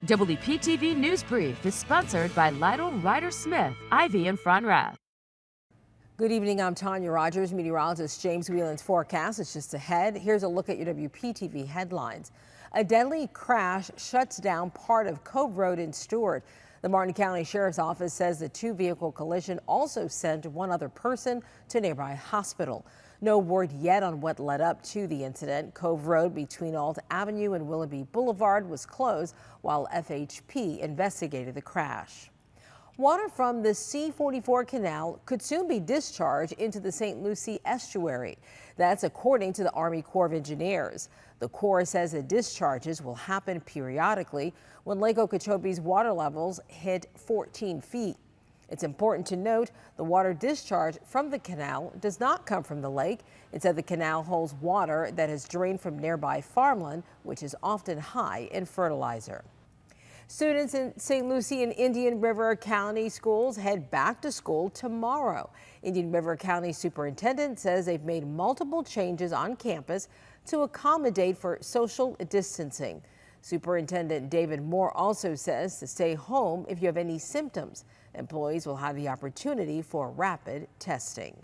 WPTV News Brief is sponsored by Lytle Ryder Smith, Ivy and Front. Good evening, I'm Tanya Rogers. Meteorologist James Whelan's forecast is just ahead. Here's a look at your WPTV headlines. A deadly crash shuts down part of Cove Road in Stewart. The Martin County Sheriff's Office says the two-vehicle collision also sent one other person to a nearby hospital. No word yet on what led up to the incident. Cove Road between Alt Avenue and Willoughby Boulevard was closed while FHP investigated the crash. Water from the C-44 canal could soon be discharged into the St. Lucie estuary. That's according to the Army Corps of Engineers. The Corps says the discharges will happen periodically when Lake Okeechobee's water levels hit 14 feet. It's important to note the water discharge from the canal does not come from the lake. Instead, the canal holds water that has drained from nearby farmland, which is often high in fertilizer. Students in St. Lucie and Indian River County schools head back to school tomorrow. Indian River County Superintendent says they've made multiple changes on campus to accommodate for social distancing. Superintendent David Moore also says to stay home if you have any symptoms. Employees will have the opportunity for rapid testing.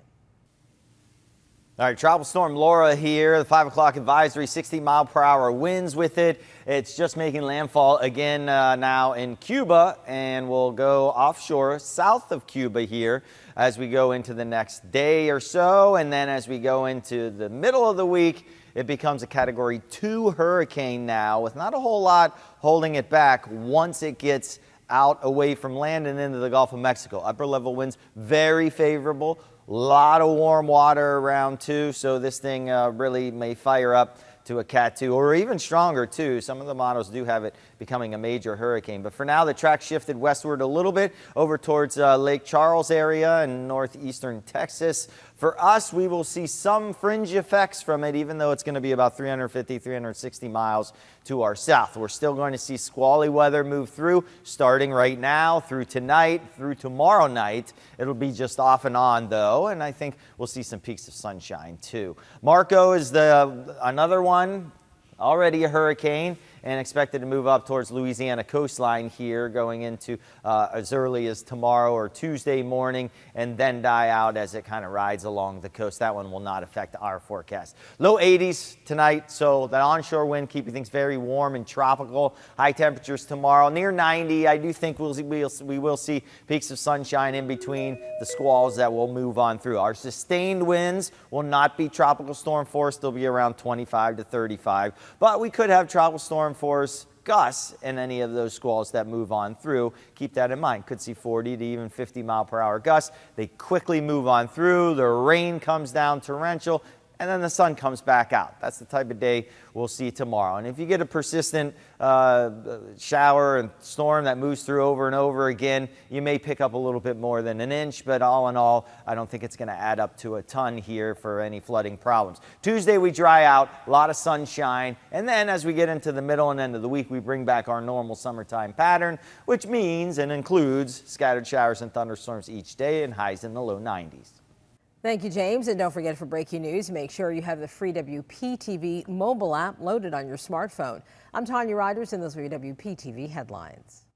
All right, tropical storm Laura here, the 5 o'clock advisory, 60-mile-per-hour winds with it. It's just making landfall again now in Cuba, and will go offshore south of Cuba here as we go into the next day or so. And then as we go into the middle of the week, it becomes a Category 2 hurricane now, with not a whole lot holding it back once it gets out away from land and into the Gulf of Mexico. Upper level winds very favorable. A lot of warm water around too, so this thing really may fire up to a Cat 2 or even stronger too. Some of the models do have it becoming a major hurricane. But for now, the track shifted westward a little bit over towards Lake Charles area and northeastern Texas. For us, we will see some fringe effects from it, even though it's going to be about 350, 360 miles to our south. We're still going to see squally weather move through, starting right now, through tonight, through tomorrow night. It'll be just off and on, though, and I think we'll see some peaks of sunshine, too. Marco is another one, already a hurricane, and expected to move up towards Louisiana coastline here, going into as early as tomorrow or Tuesday morning, and then die out as it kind of rides along the coast. That one will not affect our forecast. Low 80s tonight, so that onshore wind keeping things very warm and tropical. High temperatures tomorrow, near 90. I do think we will see peaks of sunshine in between the squalls that will move on through. Our sustained winds will not be tropical storm force. They'll be around 25 to 35, but we could have tropical storm force gusts in any of those squalls that move on through. Keep that in mind. Could see 40 to even 50-mile-per-hour gusts. They quickly move on through. The rain comes down torrential, and then the sun comes back out. That's the type of day we'll see tomorrow. And if you get a persistent shower and storm that moves through over and over again, you may pick up a little bit more than an inch, but all in all, I don't think it's going to add up to a ton here for any flooding problems. Tuesday, we dry out, a lot of sunshine, and then as we get into the middle and end of the week, we bring back our normal summertime pattern, which means and includes scattered showers and thunderstorms each day and highs in the low 90s. Thank you, James. And don't forget, for breaking news, make sure you have the free WPTV mobile app loaded on your smartphone. I'm Tanya Rogers, and those are your WPTV headlines.